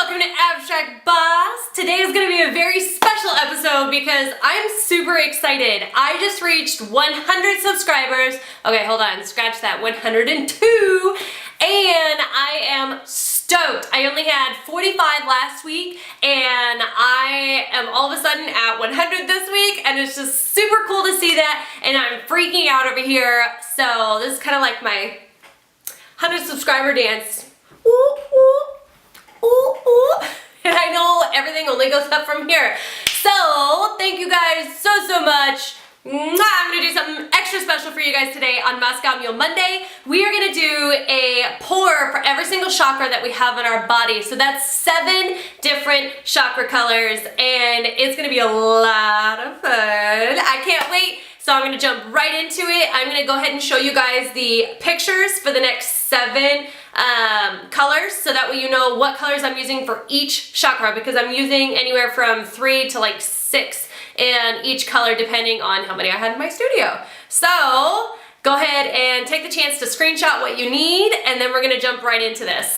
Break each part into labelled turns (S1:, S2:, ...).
S1: welcome to Abstract Boss. Today is going to be a very special episode because I'm super excited. I just reached 100 subscribers. Okay, hold on, scratch that, 102. And I am stoked. I only had 45 last week and I am all of a sudden at 100 this week, and it's just super cool to see that, and I'm freaking out over here. So this is kind of like my 100 subscriber dance. Ooh, ooh. Ooh, ooh. And I know everything only goes up from here. So thank you guys so much. I'm gonna do something extra special for you guys today on Moscow Mule Monday. We are gonna do a pour for every single chakra that we have in our body. So that's 7 different chakra colors, and it's gonna be a lot of fun. I can't wait. So I'm gonna jump right into it. I'm gonna go ahead and show you guys the pictures for the next 7 colors, so that way you know what colors I'm using for each chakra, because I'm using anywhere from 3 to like 6 in each color depending on how many I had in my studio. So go ahead and take the chance to screenshot what you need, and then we're gonna jump right into this.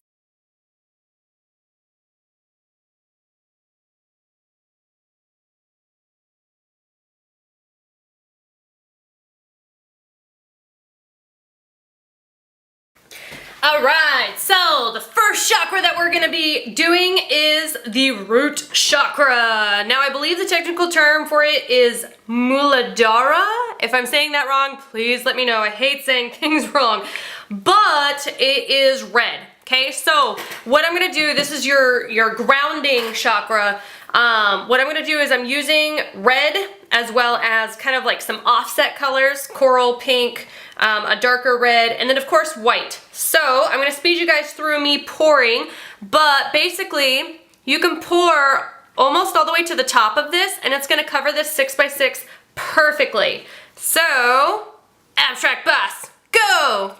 S1: Alright, so the first chakra that we're going to be doing is the root chakra. Now I believe the technical term for it is Muladhara. If I'm saying that wrong, please let me know. I hate saying things wrong. But it is red. Okay, so what I'm going to do, this is your grounding chakra. What I'm going to do is I'm using red as well as kind of like some offset colors, coral pink, a darker red, and then of course white. So I'm going to speed you guys through me pouring, but basically you can pour almost all the way to the top of this, and it's going to cover this 6x6 perfectly. So, Abstract Boss, go!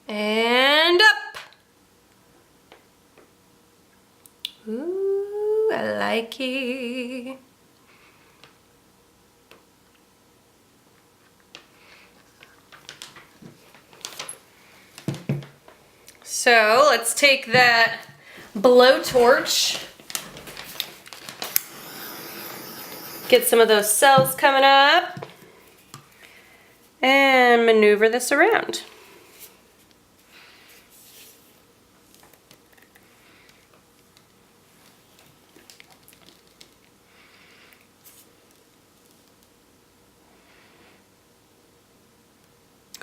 S1: And up. Ooh, I like it. So let's take that blowtorch, get some of those cells coming up, and maneuver this around.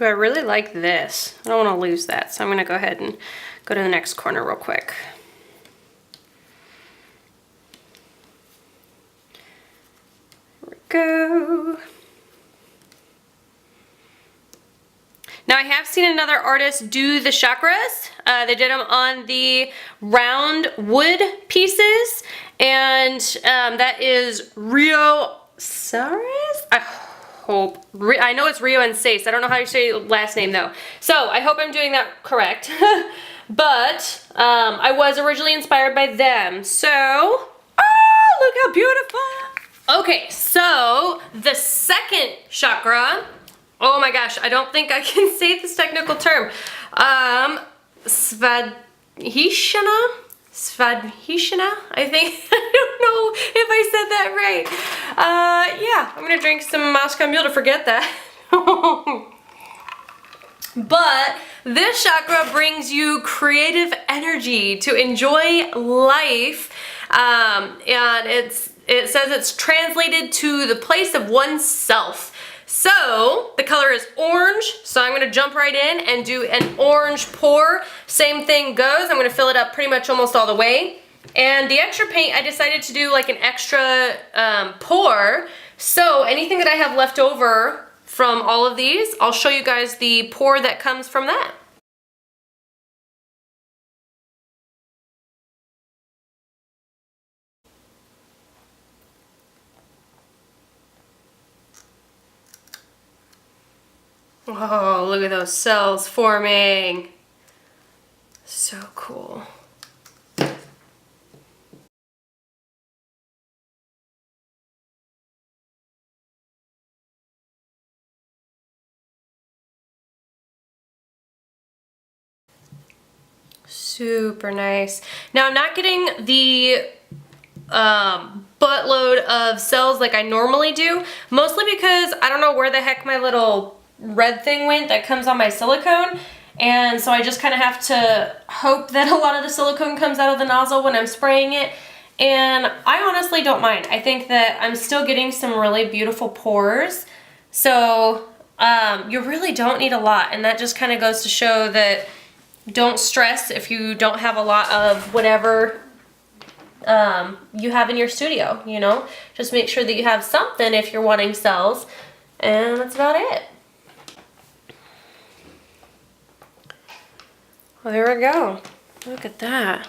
S1: I really like this. I don't want to lose that, so I'm going to go ahead and go to the next corner real quick. There we go. Now I have seen another artist do the chakras. They did them on the round wood pieces, and that is Rio Saris? I know it's Rio and Sace. I don't know how you say your last name though. So I hope I'm doing that correct. But I was originally inspired by them. So, oh, look how beautiful. Okay, so the second chakra, oh my gosh, I don't think I can say this technical term. Svadhisthana, I think. I don't know if I said that right. Yeah, I'm gonna drink some Moscow Mule to forget that. But this chakra brings you creative energy to enjoy life, and it says it's translated to the place of oneself. So the color is orange, so I'm going to jump right in and do an orange pour. Same thing goes. I'm going to fill it up pretty much almost all the way. And the extra paint, I decided to do like an extra pour. So anything that I have left over from all of these, I'll show you guys the pour that comes from that. Oh, look at those cells forming. So cool. super nice. Now I'm not getting the buttload of cells like I normally do, mostly because I don't know where the heck my little red thing went that comes on my silicone, and so I just kind of have to hope that a lot of the silicone comes out of the nozzle when I'm spraying it, and I honestly don't mind. I think that I'm still getting some really beautiful pores, so you really don't need a lot, and that just kind of goes to show that don't stress if you don't have a lot of whatever you have in your studio, you know? Just make sure that you have something if you're wanting cells, and that's about it. Well, there we go. Look at that.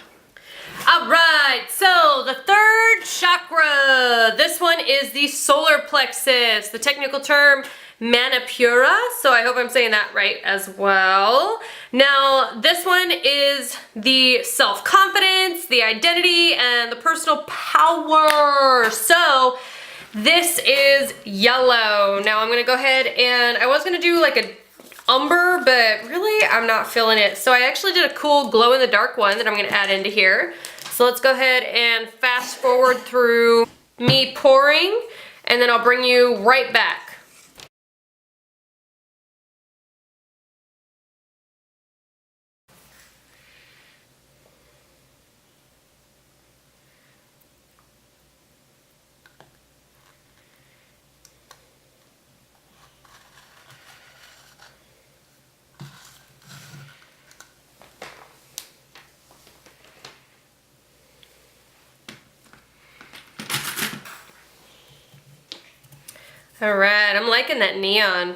S1: All right, so the third chakra. This one is the solar plexus. The technical term, manipura, so I hope I'm saying that right as well. Now, this one is the self-confidence, the identity, and the personal power. So, this is yellow. Now, I'm gonna go ahead and I was gonna do like a umber, but really, I'm not feeling it. So, I actually did a cool glow-in-the-dark one that I'm gonna add into here. So, let's go ahead and fast forward through me pouring, and then I'll bring you right back. All right, I'm liking that neon.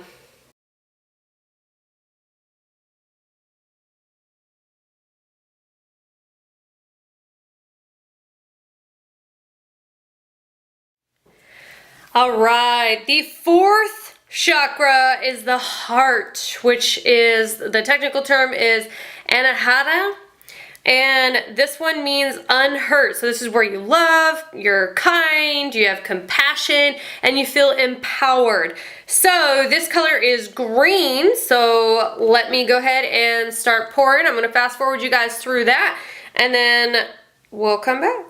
S1: All right, the fourth chakra is the heart, which is, the technical term is anahata. And this one means unhurt. So this is where you love, you're kind, you have compassion, and you feel empowered. So this color is green. So let me go ahead and start pouring. I'm gonna fast forward you guys through that, and then we'll come back.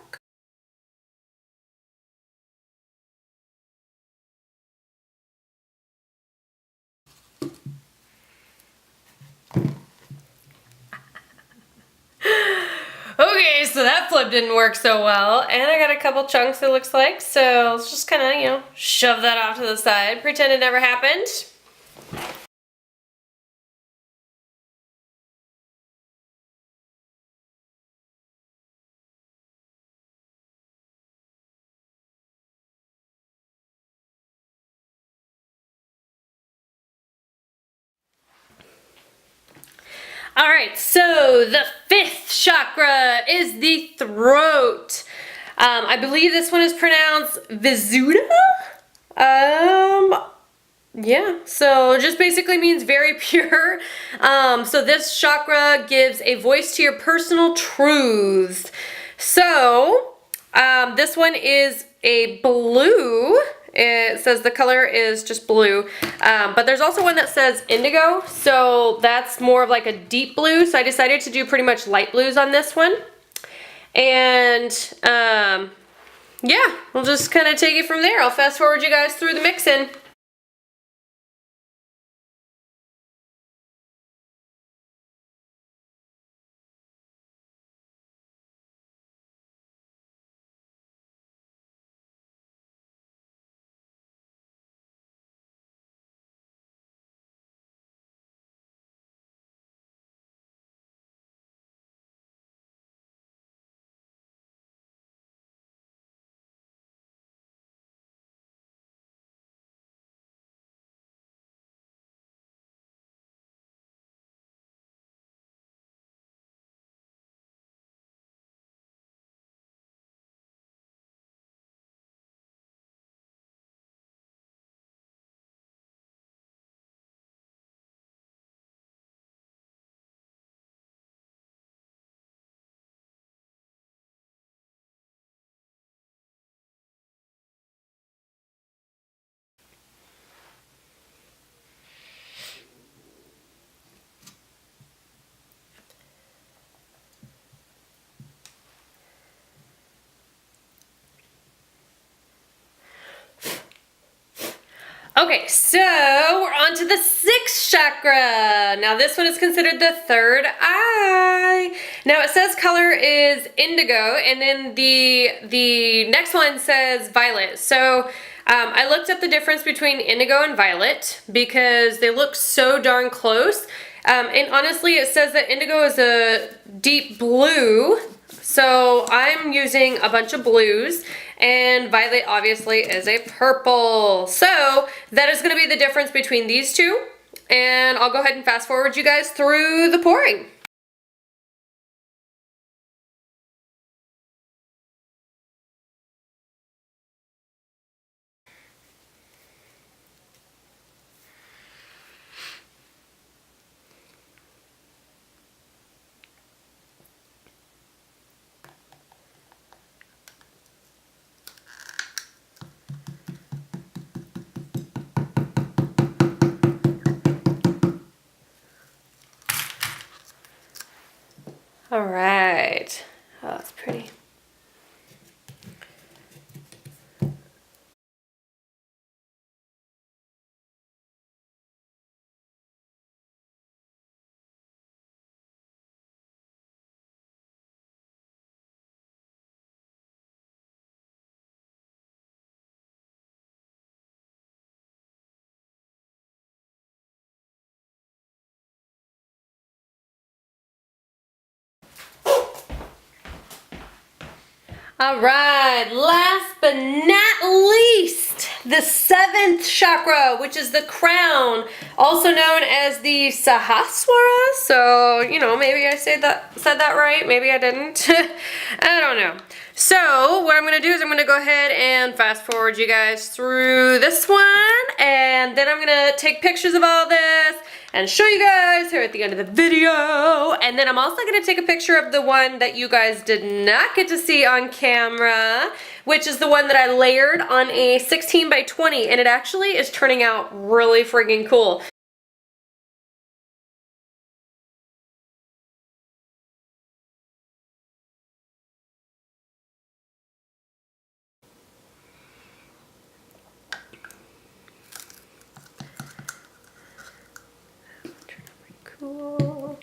S1: Okay, so that flip didn't work so well, and I got a couple chunks it looks like, so let's just kind of, you know, shove that off to the side, pretend it never happened. All right, so the fifth chakra is the throat. I believe this one is pronounced Visuddha. Yeah, so it just basically means very pure. So this chakra gives a voice to your personal truths. So this one is a blue. It says the color is just blue, but there's also one that says indigo, so that's more of like a deep blue, so I decided to do pretty much light blues on this one. And yeah, we'll just kind of take it from there. I'll fast forward you guys through the mixing. Okay, so we're on to the 6th chakra. Now this one is considered the 3rd eye. Now it says color is indigo, and then the next one says violet. So I looked up the difference between indigo and violet because they look so darn close. And honestly, it says that indigo is a deep blue, so I'm using a bunch of blues, and violet obviously is a purple. So that is going to be the difference between these two, and I'll go ahead and fast forward you guys through the pouring. All right. Oh, that's pretty. All right, last but not least, the 7th chakra, which is the crown, also known as the Sahasrara. So, you know, maybe I said that right, maybe I didn't. I don't know. So, what I'm going to do is I'm going to go ahead and fast forward you guys through this one, and then I'm going to take pictures of all this and show you guys here at the end of the video. And then I'm also going to take a picture of the one that you guys did not get to see on camera, which is the one that I layered on a 16 by 20, and it actually is turning out really friggin' cool. Cool.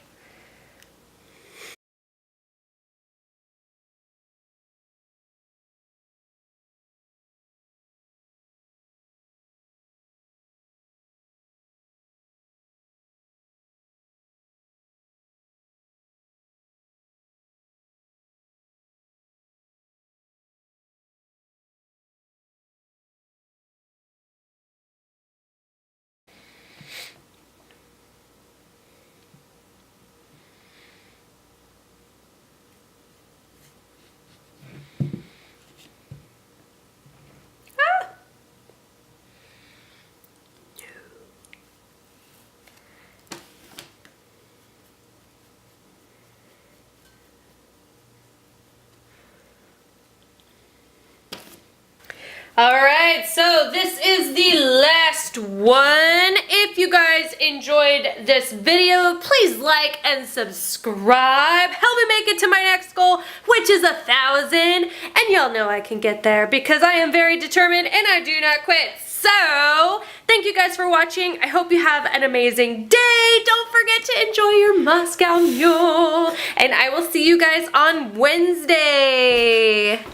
S1: Alright, so this is the last one. If you guys enjoyed this video, please like and subscribe. Help me make it to my next goal, which is 1,000. And y'all know I can get there because I am very determined and I do not quit. So, thank you guys for watching. I hope you have an amazing day. Don't forget to enjoy your Moscow Mule. And I will see you guys on Wednesday.